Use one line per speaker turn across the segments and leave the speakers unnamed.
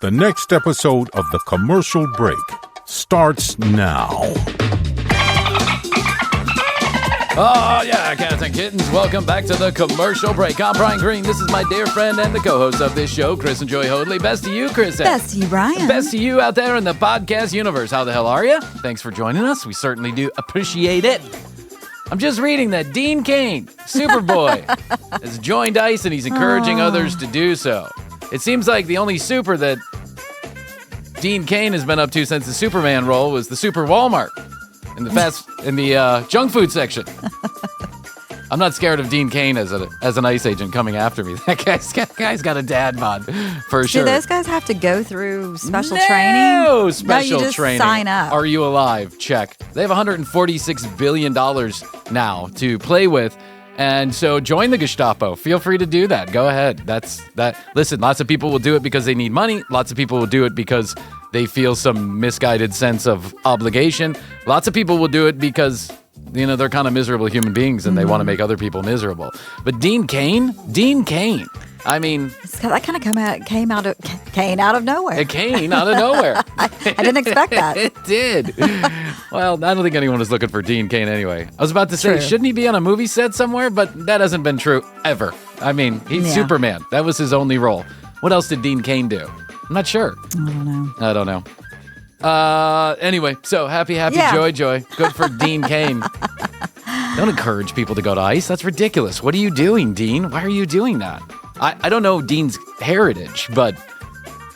The next episode of The Commercial Break starts now.
Oh, yeah, cats and kittens. Welcome back to The Commercial Break. I'm Bryan Green. This is my dear friend and the co-host of this show, Chris and Joy Hoadley. Best to you, Chris.
Best to you, Bryan.
Best to you out there in the podcast universe. How the hell are you? Thanks for joining us. We certainly do appreciate it. I'm just reading that Dean Cain, Superboy, has joined ICE and he's encouraging others to do so. It seems like the only super that Dean Cain has been up to since the Superman role was the Super Walmart in the junk food section. I'm not scared of Dean Cain as an ICE agent coming after me. That guy's got a dad bod for sure.
Do those guys have to go through special training?
No special
you just
training.
Sign up.
Are you alive? Check. They have $146 billion now to play with. And so join the Gestapo. Feel free to do that. Go ahead. Listen, lots of people will do it because they need money. Lots of people will do it because they feel some misguided sense of obligation. Lots of people will do it because, they're kind of miserable human beings and they want to make other people miserable. But Dean Cain, I mean,
that kind of came out of nowhere.
It came out of nowhere.
I didn't expect that.
It did. Well, I don't think anyone is looking for Dean Cain anyway. I was about to say,
True.
Shouldn't he be on a movie set somewhere? But that hasn't been true ever. I mean, he's Superman. That was his only role. What else did Dean Cain do? I'm not sure. I don't know. Anyway, so happy, joy. Good for Dean Cain. Don't encourage people to go to ICE. That's ridiculous. What are you doing, Dean? Why are you doing that? I don't know Dean's heritage, but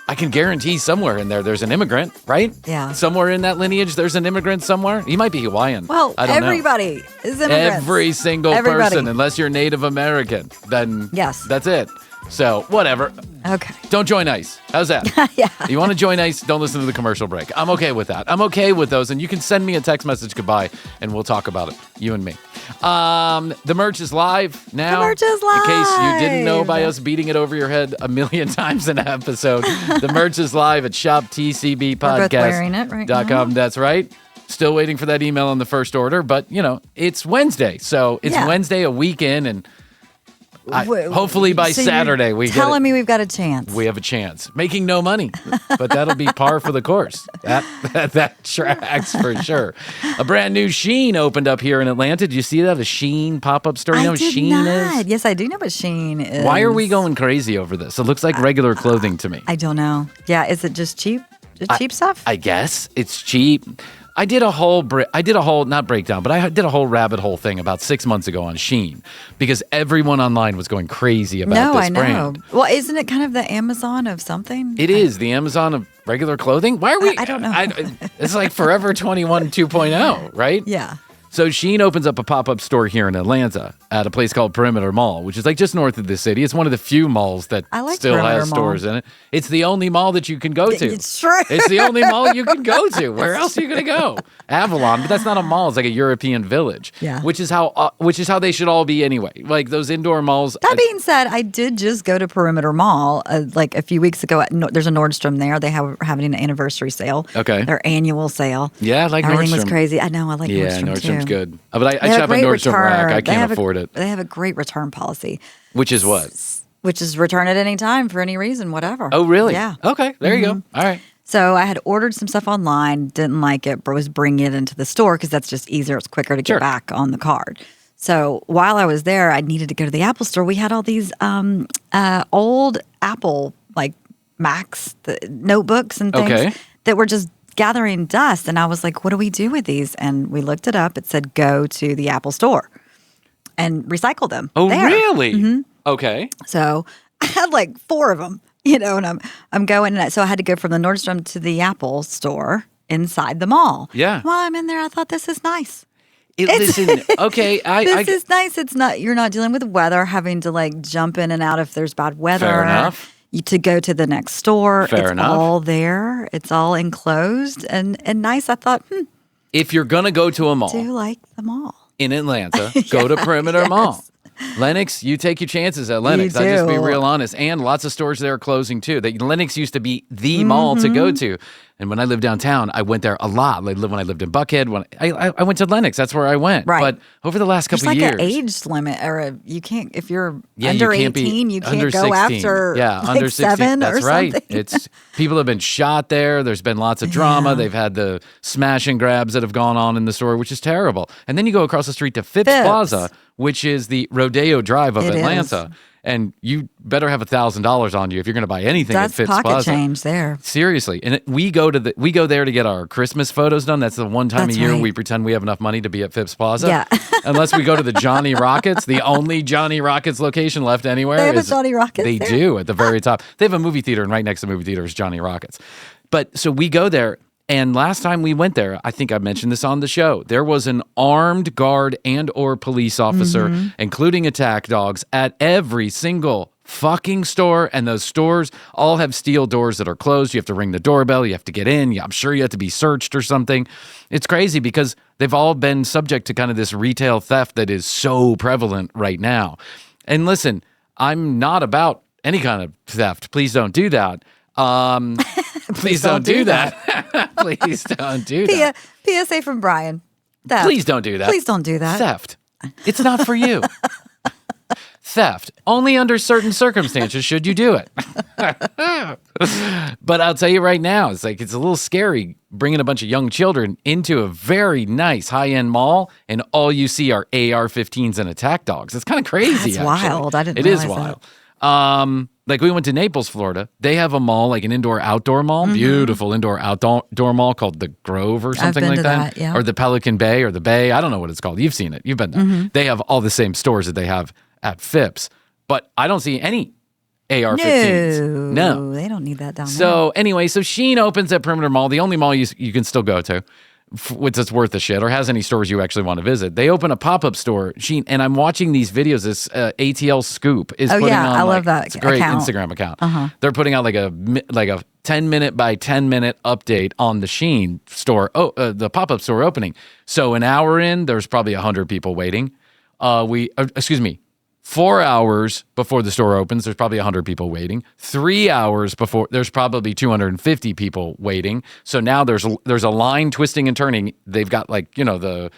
I can guarantee somewhere in there's an immigrant, right?
Yeah.
Somewhere in that lineage, there's an immigrant somewhere. He might be Hawaiian.
Well,
I don't
everybody is immigrants.
Every single person, unless you're Native American, then that's it. So, whatever.
Okay.
Don't join ICE. How's that?
Yeah.
You want to join ICE? Don't listen to the commercial break. I'm okay with that. I'm okay with those. And you can send me a text message goodbye, and we'll talk about it, you and me. The merch is live now.
The merch is live.
In case you didn't know by us beating it over your head a million times an episode, the merch is live at shoptcbpodcast.com.
We're both wearing it right now.
That's right. Still waiting for that email on the first order, but, it's Wednesday. So it's Wednesday, a weekend, and hopefully by Saturday we get
telling me we've got a chance.
We have a chance. Making no money, but that'll be par for the course. That tracks for sure. A brand new Shein opened up here in Atlanta. Did you see that? A Shein pop-up store. You know what Shein is?
Yes, I do know what Shein is.
Why are we going crazy over this? It looks like regular clothing to me.
I don't know. Yeah, is it just cheap? Cheap stuff?
I guess it's cheap. I did a whole not breakdown, but I did a whole rabbit hole thing about 6 months ago on Shein because everyone online was going brand.
I know. Well, isn't it kind of the Amazon of something?
It is the Amazon of regular clothing. Why are we?
I don't know.
It's like Forever 21 2.0, right?
Yeah.
So Shein opens up a pop-up store here in Atlanta at a place called Perimeter Mall, which is like just north of the city. It's one of the few malls that still has stores in it. It's the only mall that you can go to.
It's true.
It's the only mall you can go to. Where else are you going to go? Avalon, but that's not a mall. It's like a European village.
Yeah.
Which is how they should all be anyway. Like those indoor malls.
That being said, I did just go to Perimeter Mall like a few weeks ago. There's a Nordstrom there. They have having an anniversary sale.
Okay.
Their annual sale.
Yeah, I like
Everything
Nordstrom.
was crazy. I know. I like Nordstrom too.
Nordstrom's good. But I shop at Nordstrom Rack. I can't afford it.
They have a great return policy.
Which is what?
Which is return at any time for any reason, whatever.
Oh, really?
Yeah.
Okay, there you go. All right.
So I had ordered some stuff online, didn't like it, but was bringing it into the store because that's just easier. It's quicker to get back on the card. So while I was there, I needed to go to the Apple store. We had all these old Apple Macs, the notebooks and things that were just gathering dust. And I was like, what do we do with these? And we looked it up. It said go to the Apple store and recycle them.
Oh,
there.
really?
Mm-hmm.
Okay.
So I had 4 of them. And I'm going, so I had to go from the Nordstrom to the Apple store inside the mall.
Yeah.
While I'm in there, I thought, this is nice.
Listen, okay.
This is nice. It's not, you're not dealing with weather, having to jump in and out if there's bad weather.
Fair enough.
To go to the next store.
Fair enough.
It's all there. It's all enclosed and nice. I thought,
if you're going to go to a mall.
I do like the mall.
In Atlanta, go to Perimeter Mall. Lennox, you take your chances at Lennox.
You
I'll just be
do.
real honest. And lots of stores there are closing too. Lennox used to be the mall to go to. And when I lived downtown, I went there a lot. When I lived in Buckhead, when I went to Lennox, that's where I went.
Right.
But over the last couple
There's
of
like
years,
an age limit, or you can't, if you're
yeah,
under
you can't
18,
be
you can't
under
go
16.
after
Yeah,
like
under 16.
7
That's
or
right.
something.
It's people have been shot there. There's been lots of drama.
Yeah.
They've had the smash and grabs that have gone on in the store, which is terrible. And then you go across the street to Phipps Plaza, which is the Rodeo Drive of
It
Atlanta.
is.
And you better have $1,000 on you if you're going to buy anything
That's
at Phipps
pocket
Plaza.
change there.
Seriously, and we go there to get our Christmas photos done. That's the one time
That's
a year
right.
we pretend we have enough money to be at Phipps Plaza.
Yeah.
Unless we go to the Johnny Rockets, the only Johnny Rockets location left anywhere.
They have a
is-
Johnny Rockets
They
there?
do at the very top. They have a movie theater, and right next to the movie theater is Johnny Rockets. But so we go there. And last time we went there, I think I mentioned this on the show, there was an armed guard and or police officer, including attack dogs, at every single fucking store. And those stores all have steel doors that are closed. You have to ring the doorbell. You have to get in. I'm sure you have to be searched or something. It's crazy because they've all been subject to kind of this retail theft that is so prevalent right now. And listen, I'm not about any kind of theft. Please don't do that. Please don't do that. Please don't do that.
PSA from Bryan. Theft.
Please don't do that.
Please don't do that.
Theft. It's not for you. Theft. Only under certain circumstances should you do it. But I'll tell you right now, it's a little scary bringing a bunch of young children into a very nice high-end mall, and all you see are AR-15s and attack dogs. It's kind of crazy.
That's
actually.
wild. I didn't
It is
realize
wild. Like we went to Naples, Florida. They have a mall, like an indoor-outdoor mall, beautiful indoor-outdoor mall called the Grove or something
been
like
to that, yeah.
or the Pelican Bay or the Bay. I don't know what it's called. You've seen it. You've been there. They have all the same stores that they have at Phipps, but I don't see any AR-15s. No.
They don't need that down there.
So anyway, so Shein opens at Perimeter Mall, the only mall you can still go to, which is worth a shit, or has any stores you actually want to visit. They open a pop-up store, Shein, and I'm watching these videos. This ATL Scoop is putting on.
I love that
It's a great
account.
Instagram account. They're putting out like a 10-minute by 10-minute update on the Shein store, the pop-up store opening. So an hour in, there's probably 100 people waiting. 4 hours before the store opens, there's probably 100 people waiting. 3 hours before, there's probably 250 people waiting. So now there's a line twisting and turning. They've got the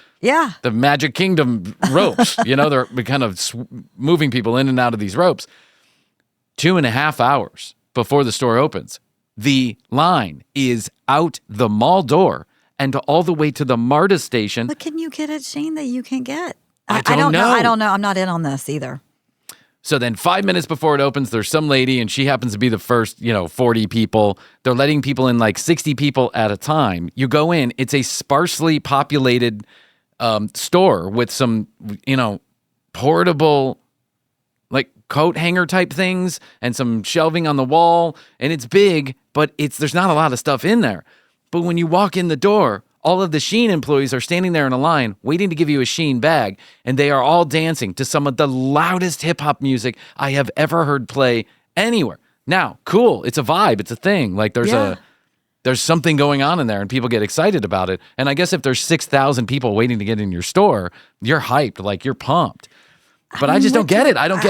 Magic Kingdom ropes. They're kind of moving people in and out of these ropes. 2.5 hours before the store opens, the line is out the mall door and all the way to the MARTA station.
What can you get at Shein that you can't get?
I don't know.
I don't know. I'm not in on this either.
So then 5 minutes before it opens, there's some lady, and she happens to be the first, 40 people. They're letting people in like 60 people at a time. You go in, it's a sparsely populated store with some, portable like coat hanger type things and some shelving on the wall. And it's big, but there's not a lot of stuff in there. But when you walk in the door, all of the Shein employees are standing there in a line waiting to give you a Shein bag, and they are all dancing to some of the loudest hip-hop music I have ever heard play anywhere. Now, cool, it's a vibe, it's a thing. Like there's something going on in there, and people get excited about it. And I guess if there's 6,000 people waiting to get in your store, you're hyped, like you're pumped. But I just don't get it. I don't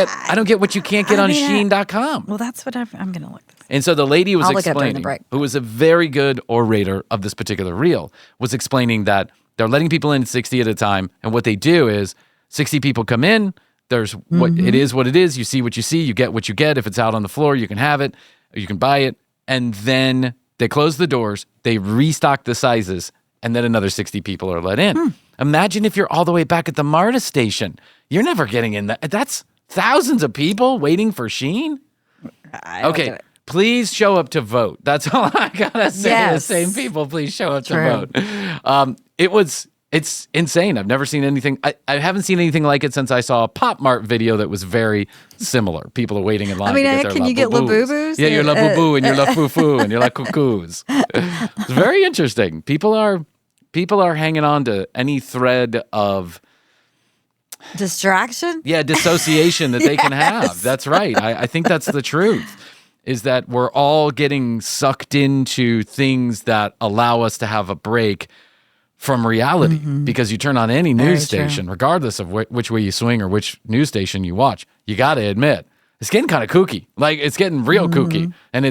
get what you can't get on Shein.com.
Well, that's what I'm going to look this.
And so the lady was
I'll look it up during the
explaining,
break.
who was a very good orator of this particular reel, was explaining that they're letting people in 60 at a time. And what they do is 60 people come in. There's what it is, what it is. You see what you see. You get what you get. If it's out on the floor, you can have it. Or you can buy it. And then they close the doors. They restock the sizes. And then another 60 people are let in. Imagine if you're all the way back at the MARTA station. You're never getting in that. That's thousands of people waiting for Shein. Okay. Please show up to vote. That's all I gotta say.
Yes.
The same people, please show up to vote. It's insane. I've never seen anything. I haven't seen anything like it since I saw a Pop Mart video that was very similar. People are waiting in line.
I mean,
to get their
can you get La Boo-Boos?
Yeah, you're La Boo Boo and you're La Foo Foo and you're La Cuckoos. It's very interesting. People are hanging on to any thread of
distraction.
Yeah, dissociation that they can have. That's right. I think that's the truth. Is that we're all getting sucked into things that allow us to have a break from reality because you turn on any
Very
news
true.
station, regardless of which way you swing or which news station you watch. You got to admit, it's getting kind of kooky. Like, it's getting real kooky. And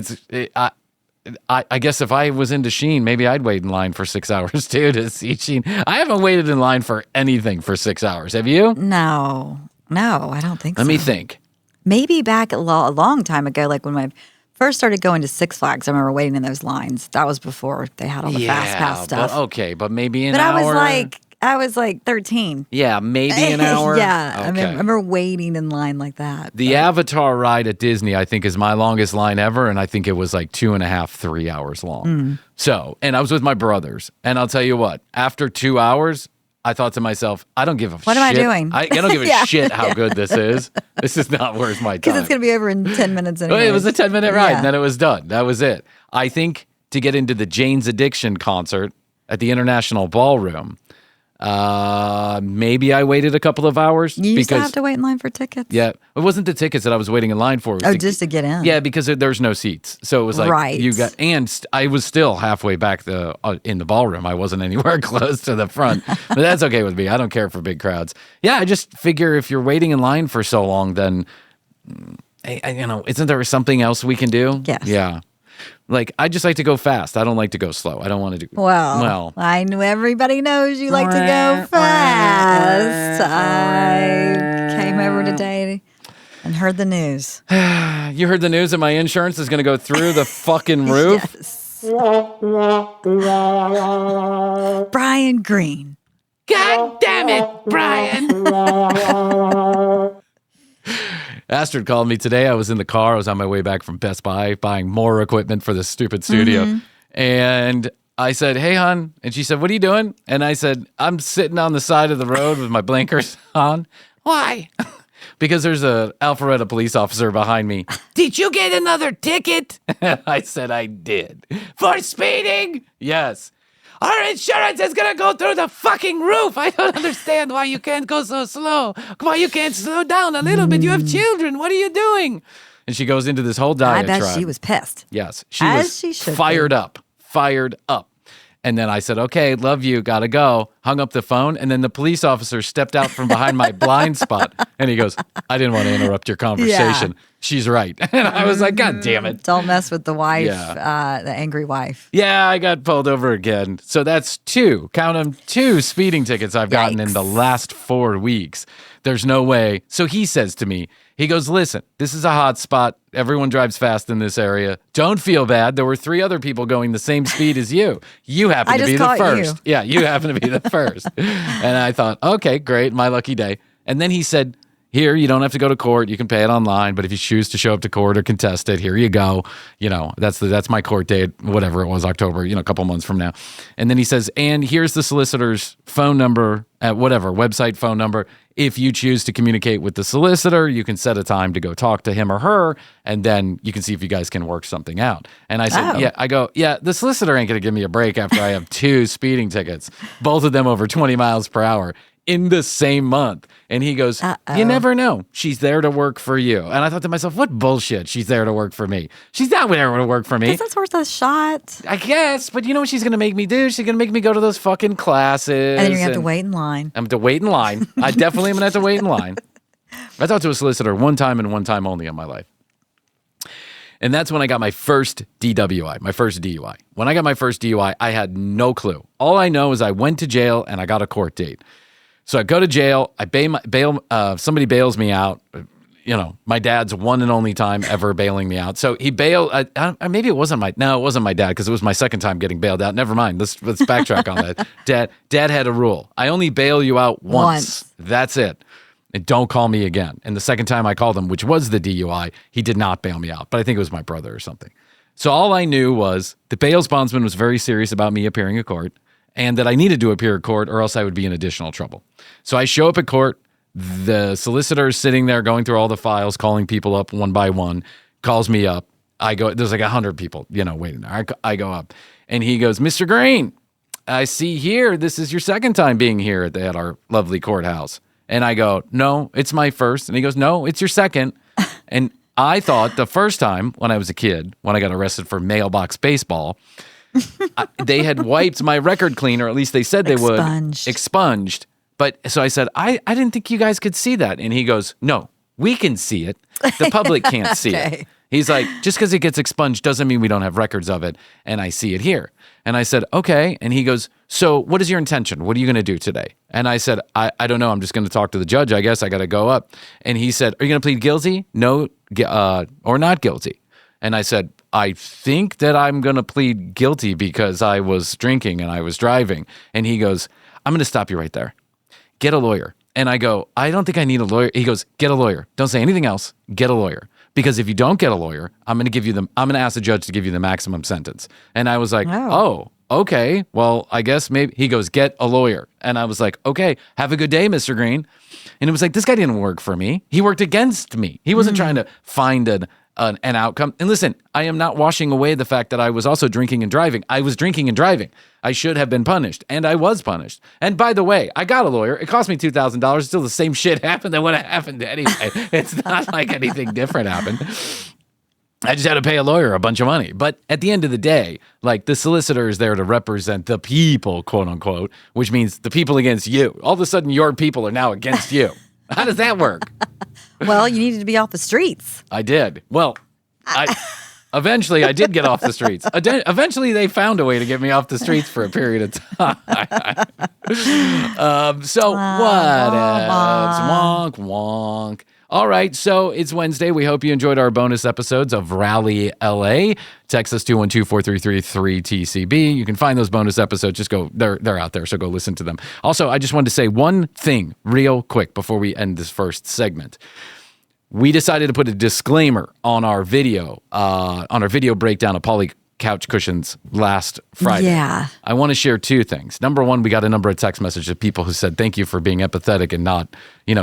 I guess if I was into Shein, maybe I'd wait in line for 6 hours too to see Shein. I haven't waited in line for anything for 6 hours. Have you?
No, I don't think so.
Let me think.
Maybe back a long time ago, like when I first started going to Six Flags, I remember waiting in those lines. That was before they had all the fast pass stuff.
But maybe an
But
hour.
I was like 13.
Yeah, maybe an hour.
Yeah,
Okay.
I remember waiting in line like that.
The Avatar ride at Disney, I think, is my longest line ever, and I think it was like 2.5, 3 hours long. So, and I was with my brothers, and I'll tell you what, after 2 hours, I thought to myself, I don't give a shit.
What am I doing?
I don't give a shit how good this is. This is not worth my time.
Because it's going to be over in 10 minutes anyway.
It was a 10-minute ride,
Yeah.
and then it was done. That was it. I think to get into the Jane's Addiction concert at the International Ballroom, maybe I waited a couple of hours.
You used to have to wait in line for tickets?
Yeah, it wasn't the tickets that I was waiting in line for. It was
Just to get in.
Yeah, because there's no seats, so it was like
Right.
I was still halfway back in the ballroom. I wasn't anywhere close to the front, but that's okay with me. I don't care for big crowds. Yeah, I just figure if you're waiting in line for so long, then isn't there something else we can do?
Yes.
Yeah. Like, I just like to go fast. I don't like to go slow. I don't want to do
Well, I know everybody knows you like to go fast. I came over today and heard the news.
You heard the news that my insurance is going to go through the fucking roof?
Yes. Bryan Green.
God damn it, Bryan. Astrid called me today. I was in the car. I was on my way back from Best Buy buying more equipment for the stupid studio. And I said, hey, hon. And she said, what are you doing? And I said, I'm sitting on the side of the road with my blinkers on. Why? Because there's a Alpharetta police officer behind me. Did you get another ticket? I said, I did. For speeding? Yes. Our insurance is going to go through the fucking roof. I don't understand why you can't go so slow. Why you can't slow down a little bit. You have children. What are you doing? And she goes into this whole
I
diatribe.
bet she was pissed.
Yes. She
As
was
she should
fired up. And then I said, okay, love you, gotta go. Hung up the phone, and then the police officer stepped out from behind my blind spot, and he goes, I didn't want to interrupt your conversation.
Yeah.
She's right. And I was like, God damn it.
Don't mess with the wife,
Yeah.
the angry wife.
Yeah, I got pulled over again. So that's count them, 2 speeding tickets I've gotten in the last 4 weeks. There's no way. So he says to me, he goes, listen, this is a hot spot. Everyone drives fast in this area. Don't feel bad. There were 3 other people going the same speed as you. You happen
I
to be
just
the
caught
first.
you.
Yeah, you happen to be the first. And I thought, okay, great, my lucky day. And then he said, here, you don't have to go to court. You can pay it online. But if you choose to show up to court or contest it, here you go. You know, that's my court date, whatever it was, October, a couple months from now. And then he says, and here's the solicitor's phone number at whatever, website phone number. If you choose to communicate with the solicitor, you can set a time to go talk to him or her, and then you can see if you guys can work something out. And I said, the solicitor ain't going to give me a break after I have 2 speeding tickets, both of them over 20 miles per hour in the same month. And he goes, you never know. She's there to work for you. And I thought to myself, what bullshit. She's there to work for me. She's not there to work for me.
Guess that's worth a shot.
I guess, but you know what she's going to make me do? She's going to make me go to those fucking classes.
And then you're going to have to wait in line.
I'm going to wait in line. I definitely am going to have to wait in line. I talked to a solicitor one time and one time only in my life. And that's when I got my first DWI, my first DUI. When I got my first DUI, I had no clue. All I know is I went to jail and I got a court date. So I go to jail, somebody bails me out. My dad's one and only time ever bailing me out. So he bailed, maybe it wasn't my dad because it was my second time getting bailed out. Never mind, let's backtrack on that. Dad had a rule. I only bail you out once. That's it. And don't call me again. And the second time I called him, which was the DUI, he did not bail me out. But I think it was my brother or something. So all I knew was the bail bondsman was very serious about me appearing at court, and that I needed to appear at court or else I would be in additional trouble. So I show up at court. The solicitor is sitting there going through all the files, calling people up one by one, calls me up. I go, there's like 100 people, waiting there. I go up, and he goes, Mr. Green, I see here this is your second time being here at our lovely courthouse. And I go, no, it's my first. And he goes, no, it's your second. And I thought the first time when I was a kid, when I got arrested for mailbox baseball, They had wiped my record cleaner, at least they said they would. Expunged. But so I said, I didn't think you guys could see that. And he goes, no, we can see it. The public can't see it. He's like, just because it gets expunged doesn't mean we don't have records of it. And I see it here. And I said, okay. And he goes, so what is your intention? What are you going to do today? And I said, I don't know. I'm just going to talk to the judge. I guess I got to go up. And he said, are you going to plead guilty? No, or not guilty? And I said, I think that I'm going to plead guilty because I was drinking and I was driving. And he goes, I'm going to stop you right there. Get a lawyer. And I go, I don't think I need a lawyer. He goes, get a lawyer. Don't say anything else. Get a lawyer. Because if you don't get a lawyer, I'm going to ask the judge to give you the maximum sentence. And I was like, oh, okay. Well, I guess maybe. He goes, get a lawyer. And I was like, okay, have a good day, Mr. Green. And it was like, this guy didn't work for me. He worked against me. He wasn't trying to find an outcome. And listen, I am not washing away the fact that I was also drinking and driving. I was drinking and driving. I should have been punished, and I was punished. And by the way, I got a lawyer. It cost me $2,000. Still the same shit happened that would have happened anyway. It's not like anything different happened. I just had to pay a lawyer a bunch of money. But at the end of the day, like, the solicitor is there to represent the people, quote unquote, which means the people against you. All of a sudden, your people are now against you. How does that work?
Well, you needed to be off the streets.
I did. Well, eventually I did get off the streets. Eventually they found a way to get me off the streets for a period of time. So what else? Wonk, wonk. All right, so it's Wednesday. We hope you enjoyed our bonus episodes of Rally LA. Text us 212-433-3TCB. You can find those bonus episodes. Just go, they're out there, so go listen to them. Also, I just wanted to say one thing real quick before we end this first segment. We decided to put a disclaimer on our video breakdown of Pauly couch cushions last Friday.
Yeah.
I want to share two things. Number one, we got a number of text messages of people who said, thank you for being empathetic and not,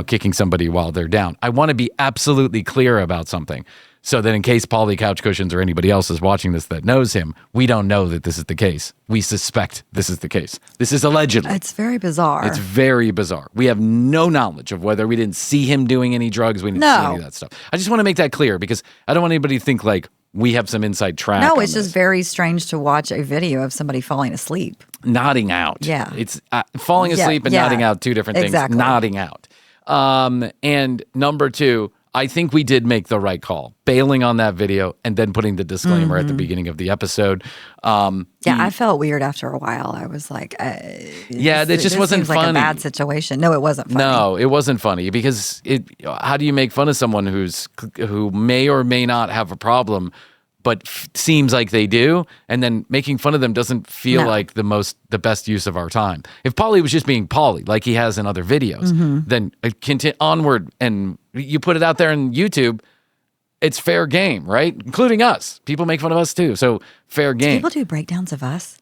kicking somebody while they're down. I want to be absolutely clear about something so that in case Pauly couch cushions or anybody else is watching this that knows him, we don't know that this is the case. We suspect this is the case. This is allegedly.
It's very bizarre.
It's very bizarre. We have no knowledge of whether we didn't see him doing any drugs. We didn't see any of that stuff. I just want to make that clear because I don't want anybody to think like we have some inside track.
No, it's just very strange to watch a video of somebody falling asleep.
Nodding out.
Yeah.
It's falling asleep and nodding out, two different things.
Exactly.
Nodding out. And number two, I think we did make the right call, bailing on that video and then putting the disclaimer at the beginning of the episode.
I felt weird after a while. I was like,
it just wasn't funny.
Like a bad situation. No, it wasn't funny.
No, it wasn't funny because how do you make fun of someone who may or may not have a problem, but seems like they do, and then making fun of them doesn't feel like the best use of our time. If Pauly was just being Pauly, like he has in other videos, then continue onward, and you put it out there on YouTube, it's fair game, right? Including us. People make fun of us too, so fair game.
Do people do breakdowns of us?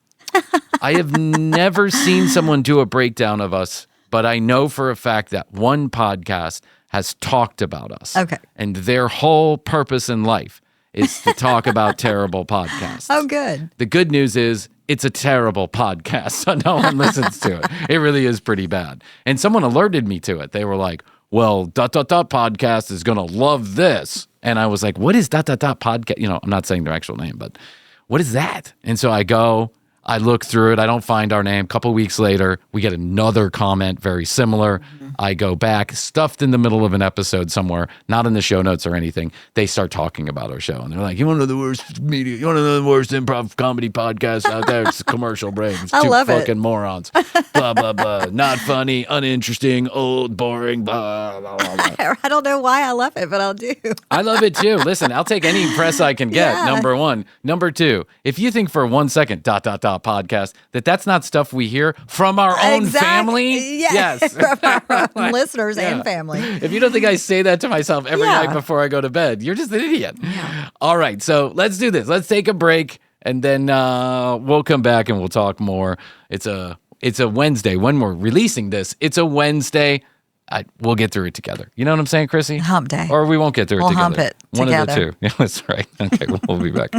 I have never seen someone do a breakdown of us, but I know for a fact that one podcast has talked about us. Okay. And their whole purpose in life is to talk about terrible podcasts.
Oh, good.
The good news is it's a terrible podcast, so no one listens to it. It really is pretty bad. And someone alerted me to it. They were like, well, ... podcast is going to love this. And I was like, what is ... podcast? I'm not saying their actual name, but what is that? And so I go, I look through it. I don't find our name. A couple weeks later, we get another comment very similar. I go back, stuffed in the middle of an episode somewhere, not in the show notes or anything. They start talking about our show. And they're like, you want to know the worst media? You want to know the worst improv comedy podcast out there? It's a commercial break. It's
I love
two fucking morons. Blah, blah, blah. Not funny, uninteresting, old, boring, blah, blah, blah, blah.
I don't know why I love it, but I'll do.
I love it too. Listen, I'll take any press I can get, number one. Number two, if you think for 1 second, ... podcast, that's not stuff we hear from our own family.
Yes. From our own listeners and family.
If you don't think I say that to myself every night before I go to bed, you're just an idiot. Yeah. All right, so let's do this. Let's take a break, and then we'll come back and we'll talk more. It's a Wednesday. When we're releasing this, it's a Wednesday. We'll get through it together. You know what I'm saying, Krissy?
Hump day.
Or we won't get through it together.
We'll hump it
One
together.
of the two. Yeah, that's right. Okay, we'll be back.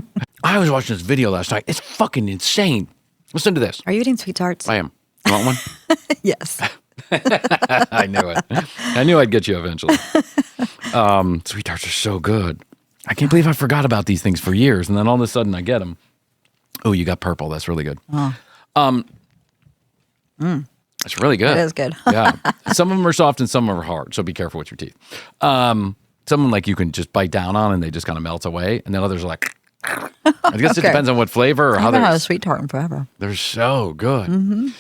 I was watching this video last night. It's fucking insane. Listen to this.
Are you eating sweet tarts?
I am. You want one?
Yes.
I knew it. I knew I'd get you eventually. Sweet tarts are so good. I can't believe I forgot about these things for years, and then all of a sudden I get them. Oh, you got purple. That's really good.
Oh.
It's really good.
It is good.
Yeah. Some of them are soft and some of them are hard, so be careful with your teeth. Some of them like you can just bite down on and they just kind of melt away, and then others are like. I guess it depends on what flavor or
I
how
haven't
they're.
had a sweet tart in forever.
They're so good.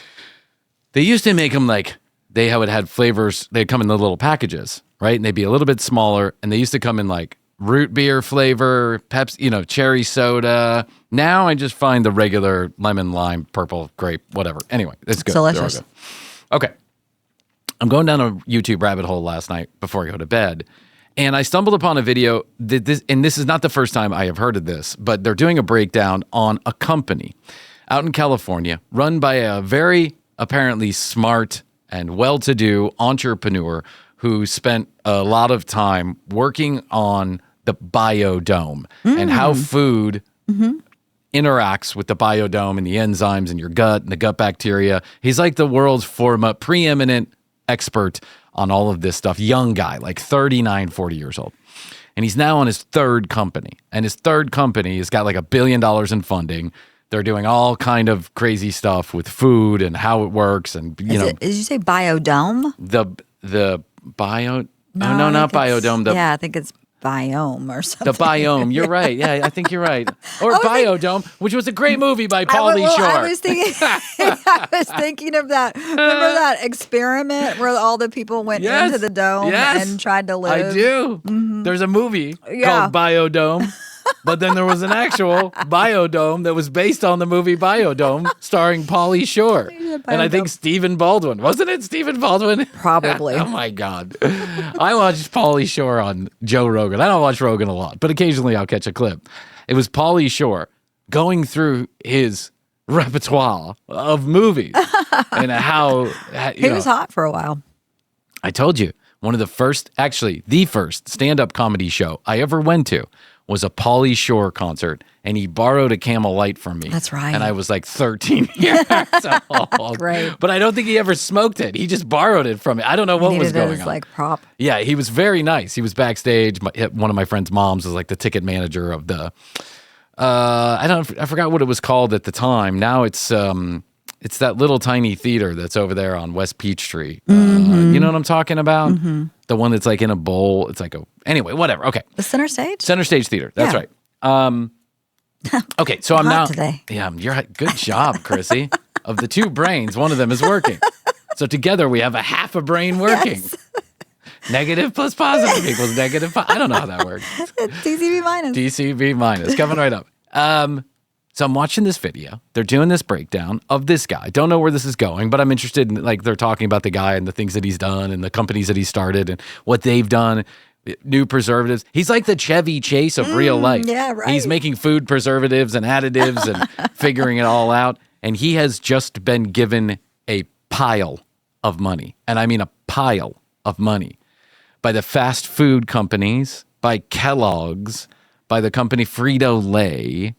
They used to make them like they would had flavors. They'd come in the little packages, right? And they'd be a little bit smaller. And they used to come in like root beer flavor, Pepsi, cherry soda. Now I just find the regular lemon, lime, purple, grape, whatever. Anyway, it's good.
Delicious.
They're all good. Okay. I'm going down a YouTube rabbit hole last night before I go to bed. And I stumbled upon a video that this is not the first time I have heard of this, but they're doing a breakdown on a company out in California run by a very apparently smart and well-to-do entrepreneur who spent a lot of time working on the biodome and how food interacts with the biodome and the enzymes in your gut and the gut bacteria. He's like the world's preeminent expert on all of this stuff. Young guy, like 39, 40 years old. And he's now on his third company. And his third company has got like $1 billion in funding. They're doing all kind of crazy stuff with food and how it works. And,
Did you say biodome?
The bio...
No,
no,
I
not
think it's-
biodome.
I think it's biome or something.
The biome. You're right. Yeah, I think you're right. Or Biodome, which was a great movie by Pauly Shore.
I was thinking, I was thinking of that. Remember that experiment where all the people went into the dome and tried to live?
I do. There's a movie called Biodome. But then there was an actual Biodome that was based on the movie Biodome starring Pauly Shore. And I think Stephen Baldwin. Wasn't it Stephen Baldwin?
Probably.
Oh, my God. I watched Pauly Shore on Joe Rogan. I don't watch Rogan a lot, but occasionally I'll catch a clip. It was Pauly Shore going through his repertoire of movies and how...
He was hot for a while.
I told you, one of the first stand-up comedy show I ever went to was a Pauly Shore concert, and he borrowed a Camel Light from me.
That's right.
And I was like 13 years old.
Great.
But I don't think he ever smoked it. He just borrowed it from me. I don't know what was
Needed it
going
as
on.
like prop.
Yeah, he was very nice. He was backstage. One of my friend's moms was like the ticket manager of the. I forgot what it was called at the time. Now it's that little tiny theater that's over there on West Peachtree. You know what I'm talking about? The one that's like in a bowl. It's like anyway, whatever. Okay.
The center stage?
Center Stage Theater. That's right. Okay, so I'm
hot
now
today.
Yeah, you're good job, Krissy. Of the two brains, one of them is working. So together we have a half a brain working.
Yes.
Negative plus positive equals negative. I don't know how that works.
It's DCB minus.
DCB minus coming right up. So I'm watching this video. They're doing this breakdown of this guy. Don't know where this is going, but I'm interested in, like, they're talking about the guy and the things that he's done and the companies that he started and what they've done. New preservatives. He's like the Chevy Chase of real life.
Yeah, right.
He's making food preservatives and additives and figuring it all out. And he has just been given a pile of money. And I mean a pile of money by the fast food companies, by Kellogg's, by the company Frito-Lay,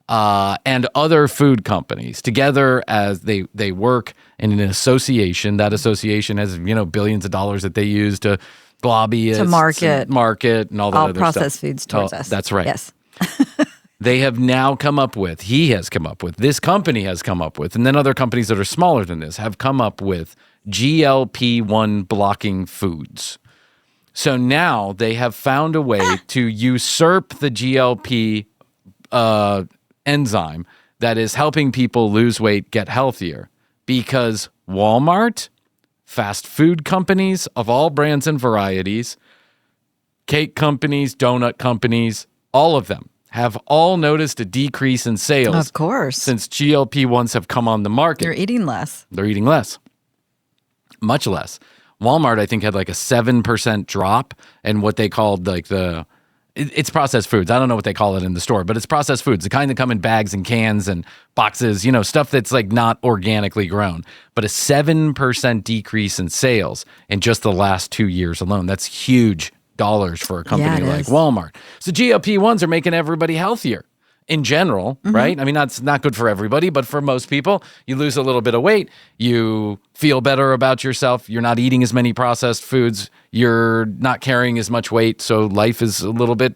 and other food companies together as they work in an association. That association has, billions of dollars that they use to lobbyists,
To market
and all that
all
other
processed
stuff.
foods towards us.
That's right.
Yes.
They have now come up with, this company has come up with, and then other companies that are smaller than this have come up with GLP-1 blocking foods. So now they have found a way to usurp the GLP enzyme that is helping people lose weight, get healthier, because Walmart, fast food companies of all brands and varieties, cake companies, donut companies, all of them have all noticed a decrease in sales.
Of course.
Since GLP-1s have come on the market.
You're eating less.
They're eating less. Much less. Walmart, I think, had like a 7% drop in what they called like it's processed foods. I don't know what they call it in the store, but it's processed foods, the kind that come in bags and cans and boxes, stuff that's like not organically grown. But a 7% decrease in sales in just the last 2 years alone. That's huge dollars for a company like Walmart. So GLP-1s are making everybody healthier in general, right? I mean, that's not good for everybody, but for most people, you lose a little bit of weight, you feel better about yourself, you're not eating as many processed foods, you're not carrying as much weight, so life is a little bit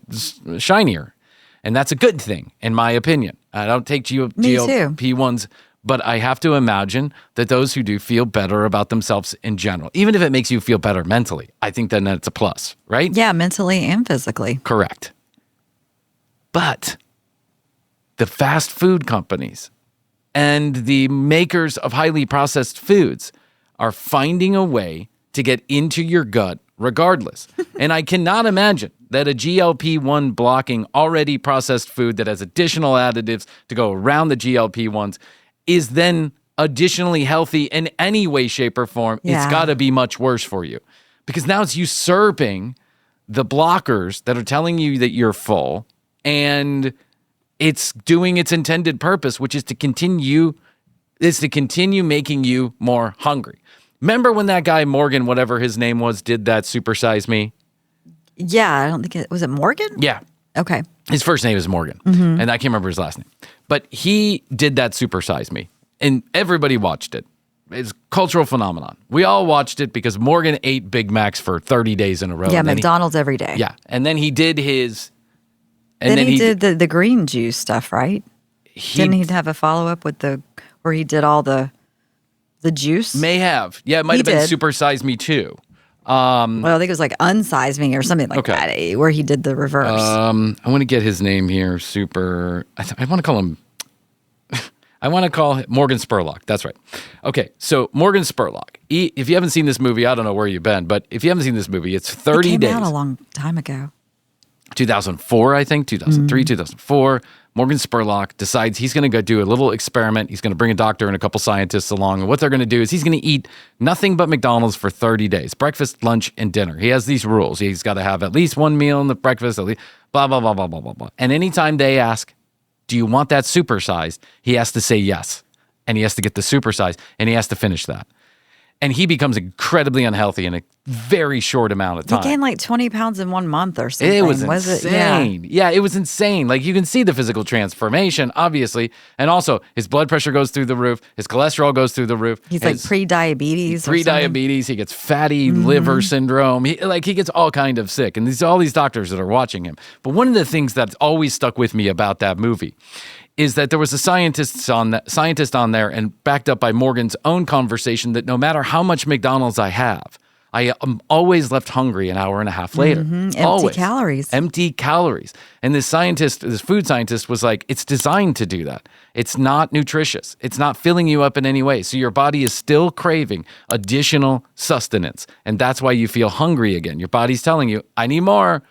shinier. And that's a good thing, in my opinion. I don't take
Me too.
GLP ones, but I have to imagine that those who do feel better about themselves in general, even if it makes you feel better mentally, I think then that's a plus, right?
Yeah, mentally and physically.
Correct. But the fast food companies and the makers of highly processed foods are finding a way to get into your gut regardless. And I cannot imagine that a GLP-1 blocking already processed food that has additional additives to go around the GLP-1s is then additionally healthy in any way, shape, or form.
Yeah.
It's got to be much worse for you. Because now it's usurping the blockers that are telling you that you're full, and it's doing its intended purpose, which is to continue making you more hungry. Remember when that guy Morgan, whatever his name was, did that Supersize Me?
Yeah, I don't think was it Morgan?
Yeah.
Okay.
His first name is Morgan, and I can't remember his last name. But he did that Supersize Me, and everybody watched it. It's a cultural phenomenon. We all watched it because Morgan ate Big Macs for 30 days in a row.
Yeah,
and then
McDonald's every day.
Yeah, and then he did his... And
then he did the green juice stuff, right? Didn't he have a follow-up with where he did all the juice?
May have. Yeah, it might have been Supersize Me too.
Well, I think it was like Unsize Me or something like that, where he did the reverse.
I want to get his name here. I want to call him... I want to call him Morgan Spurlock. That's right. Okay, so Morgan Spurlock. If you haven't seen this movie, I don't know where you've been, but if you haven't seen this movie, it's 30 days.
It came out a long time ago.
2004, I think, 2003, 2004. Morgan Spurlock decides he's going to go do a little experiment. He's going to bring a doctor and a couple scientists along. And what they're going to do is he's going to eat nothing but McDonald's for 30 days, breakfast, lunch, and dinner. He has these rules. He's got to have at least one meal in the breakfast, at least blah, blah, blah, blah, blah, blah, blah. And anytime they ask, do you want that supersized? He has to say yes. And he has to get the supersized, and he has to finish that. And he becomes incredibly unhealthy in a very short amount of time.
He gained like 20 pounds in 1 month or something.
It was insane. Yeah, it was insane. Like, you can see the physical transformation, obviously. And also, his blood pressure goes through the roof. His cholesterol goes through the roof.
He's like pre-diabetes.
Pre-diabetes. He gets fatty liver syndrome. He gets all kind of sick. And all these doctors that are watching him. But one of the things that's always stuck with me about that movie is that there was a scientist on there, and backed up by Morgan's own conversation, that no matter how much McDonald's I have, I am always left hungry an hour and a half later.
Empty calories.
Empty calories. And this food scientist was like, it's designed to do that. It's not nutritious. It's not filling you up in any way. So your body is still craving additional sustenance. And that's why you feel hungry again. Your body's telling you, I need more.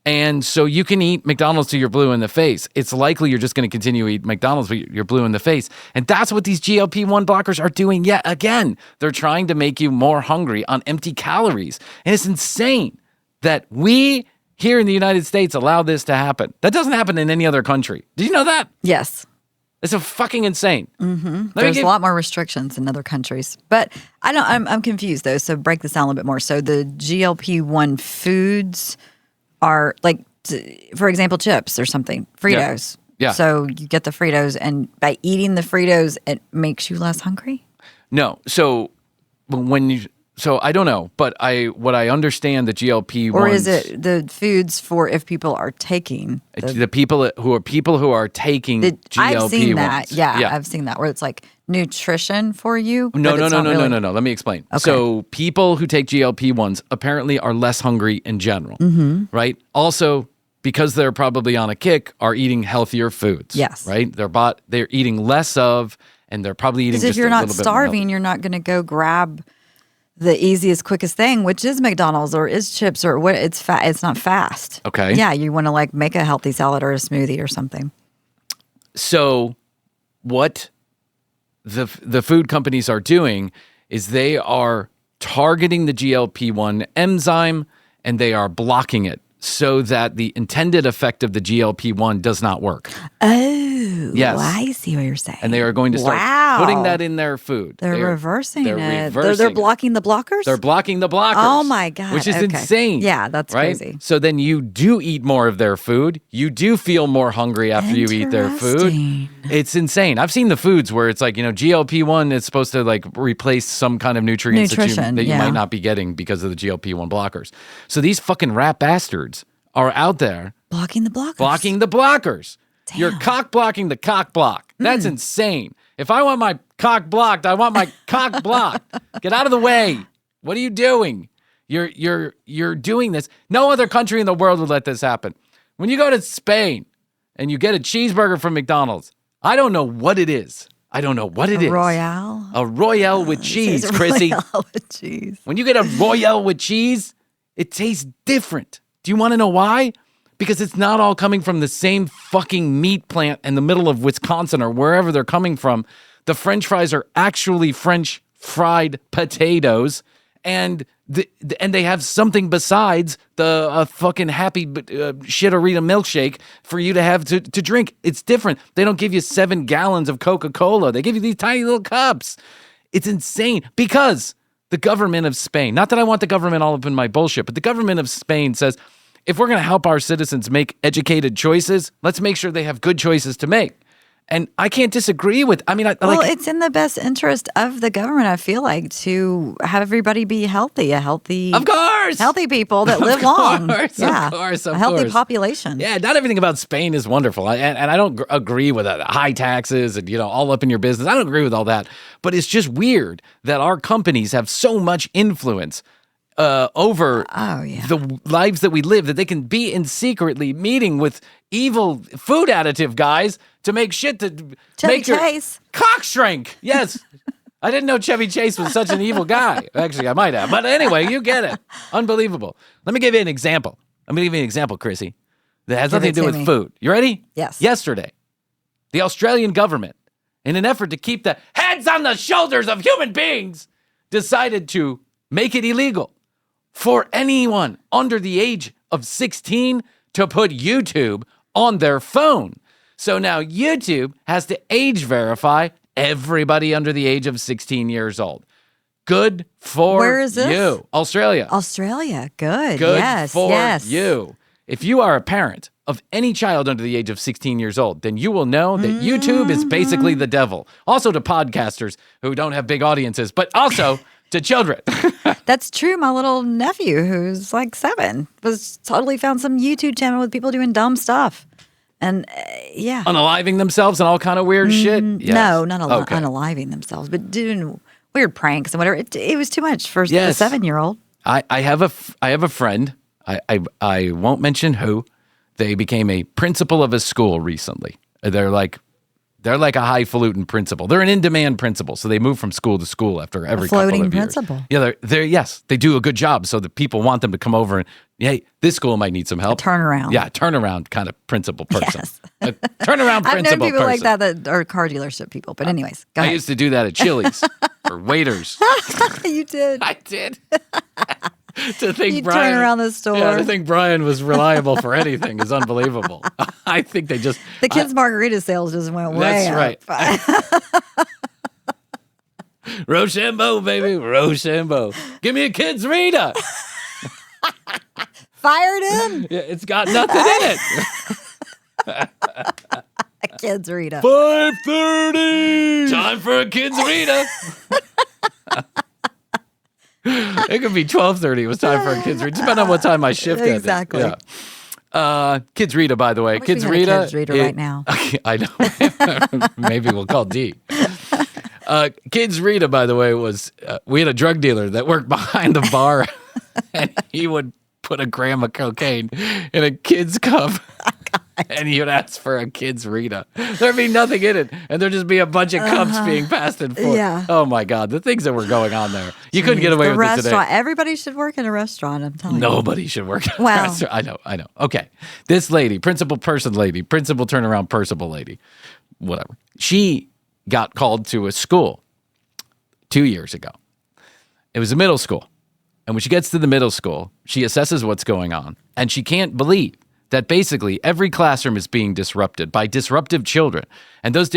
And so you can eat McDonald's till you're blue in the face. It's likely you're just going to continue to eat McDonald's, but you're blue in the face. And that's what these GLP-1 blockers are doing yet again. They're trying to make you more hungry on empty calories. And it's insane that we here in the United States allow this to happen. That doesn't happen in any other country. Did you know that?
Yes.
It's a fucking insane.
There's a lot more restrictions in other countries. But I'm confused though. So break this down a little bit more. So the GLP-1 foods are like, for example, chips or something, Fritos.
Yeah.
So you get the Fritos, and by eating the Fritos, it makes you less hungry?
No. So I don't know, but what I understand the GLP-1s,
or is it the foods for if people are taking
the people who are taking GLP-1s?
I've seen that. Yeah, I've seen that where it's like nutrition for you.
No. Let me explain.
Okay.
So people who take GLP-1s apparently are less hungry in general, right? Also, because they're probably on a kick, are eating healthier foods.
Yes.
Right? They're eating less of, and they're probably eating just a little bit more.
Because if you're not starving, you're not going to go grab the easiest, quickest thing, which is McDonald's or is chips or what. It's not fast.
Okay.
Yeah, you want to like make a healthy salad or a smoothie or something.
So what the food companies are doing is they are targeting the GLP-1 enzyme, and they are blocking it so that the intended effect of the GLP-1 does not work.
Oh,
yes.
Well, I see what you're saying.
And they are going to start putting that in their food.
They're reversing it.
Reversing
they're blocking the blockers?
They're blocking the blockers.
Oh, my God.
Which is insane.
Yeah, that's
right?
crazy.
So then you do eat more of their food. You do feel more hungry after you eat their food. It's insane. I've seen the foods where it's like, GLP-1 is supposed to like replace some kind of nutrients that you might not be getting because of the GLP-1 blockers. So these fucking rat bastards are out there
blocking the blockers.
Blocking the blockers. You're cock blocking the cock block. That's insane. If I want my cock blocked, I want my cock blocked. Get out of the way. What are you doing? You're doing this. No other country in the world would let this happen. When you go to Spain and you get a cheeseburger from McDonald's, I don't know what it is. I don't know what it is.
Royale?
A Royale with cheese,
It's a
Krissy.
Royale with cheese.
When you get a Royale with cheese, it tastes different. Do you want to know why? Because it's not all coming from the same fucking meat plant in the middle of Wisconsin or wherever they're coming from. The French fries are actually French fried potatoes, and they have something besides the fucking happy shitarita milkshake for you to have to drink. It's different. They don't give you 7 gallons of Coca-Cola. They give you these tiny little cups. It's insane because the government of Spain, not that I want the government all up in my bullshit, but the government of Spain says, if we're going to help our citizens make educated choices, let's make sure they have good choices to make. And I can't disagree with,
It's in the best interest of the government, I feel like, to have everybody be healthy,
of course,
healthy people that live long.
Of course.
A healthy population.
Yeah, not everything about Spain is wonderful. And I don't agree with high taxes and, all up in your business. I don't agree with all that. But it's just weird that our companies have so much influence over the lives that we live, that they can be in secretly meeting with evil food additive guys to make shit to make
Chase.
your cock shrink. Yes. I didn't know Chevy Chase was such an evil guy. Actually, I might have. But anyway, you get it. Unbelievable. Let me give you an example. Krissy, that has nothing to do with food. You ready?
Yes.
Yesterday, the Australian government, in an effort to keep the heads on the shoulders of human beings, decided to make it illegal for anyone under the age of 16 to put YouTube on their phone. So now YouTube has to age verify everybody under the age of 16 years old. Good for
Where is this?
you. Australia.
Australia. Good.
Good
yes.
for
yes.
you. If you are a parent of any child under the age of 16 years old, then you will know that YouTube is basically the devil. Also to podcasters who don't have big audiences, but also to children.
That's true. My little nephew, who's like 7, was totally found some YouTube channel with people doing dumb stuff. And yeah.
Unaliving themselves and all kind of weird shit? Yes.
No, not
Okay.
unaliving themselves, but doing weird pranks and whatever. It was too much for the 7-year-old.
I have a friend. I won't mention who. They became a principal of a school recently. They're like a highfalutin principal. They're an in-demand principal, so they move from school to school after every couple of years.
Floating principal.
Yeah, they do a good job, so the people want them to come over and, hey, this school might need some help.
A turnaround.
Yeah, turnaround kind of principal person.
Yes.
A turnaround principal person.
I've known people like that are car dealership people. But anyways, go ahead.
I used to do that at Chili's for waiters.
You did.
I did. To think
You
Bryan,
turn around the store.
Yeah, to think Bryan was reliable for anything is unbelievable. I think they just
The kids' margarita sales just went way up.
That's right. Rochambeau, baby, Rochambeau. Give me a kid's Rita.
Fired in.
Yeah, it's got nothing in it.
A kid's Rita.
5:30. Time for a kid's Rita. It could be 12:30. It was time for a kid's Rita. Depending on what time my shift ended.
Exactly.
Yeah. Kids Rita, by the way.
I wish
Kids
we had a
Rita.
Kids Rita right now.
I know. Maybe we'll call D. Kids Rita, by the way, was we had a drug dealer that worked behind the bar, and he would put a gram of cocaine in a kid's cup. And he would ask for a kid's Rita. There'd be nothing in it, and there'd just be a bunch of cups being passed and forth.
Yeah.
Oh my God, the things that were going on there. You couldn't get away
The
with it
restaurant.
today.
Everybody should work in a restaurant, I'm telling you.
Nobody should work at a
Well.
restaurant. I know. Okay. This lady, principal turnaround personable lady, whatever. She got called to a school 2 years ago. It was a middle school. And when she gets to the middle school, she assesses what's going on. And she can't believe that basically every classroom is being disrupted by disruptive children. And those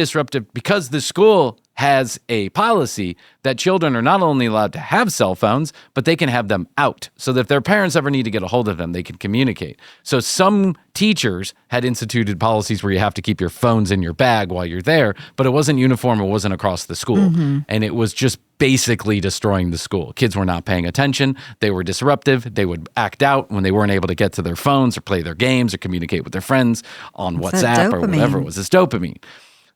because the school has a policy that children are not only allowed to have cell phones, but they can have them out so that if their parents ever need to get a hold of them, they can communicate. So some teachers had instituted policies where you have to keep your phones in your bag while you're there, but it wasn't uniform. It wasn't across the school. And it was just basically destroying the school. Kids were not paying attention. They were disruptive. They would act out when they weren't able to get to their phones or play their games or communicate with their friends on WhatsApp or whatever it was. It's dopamine.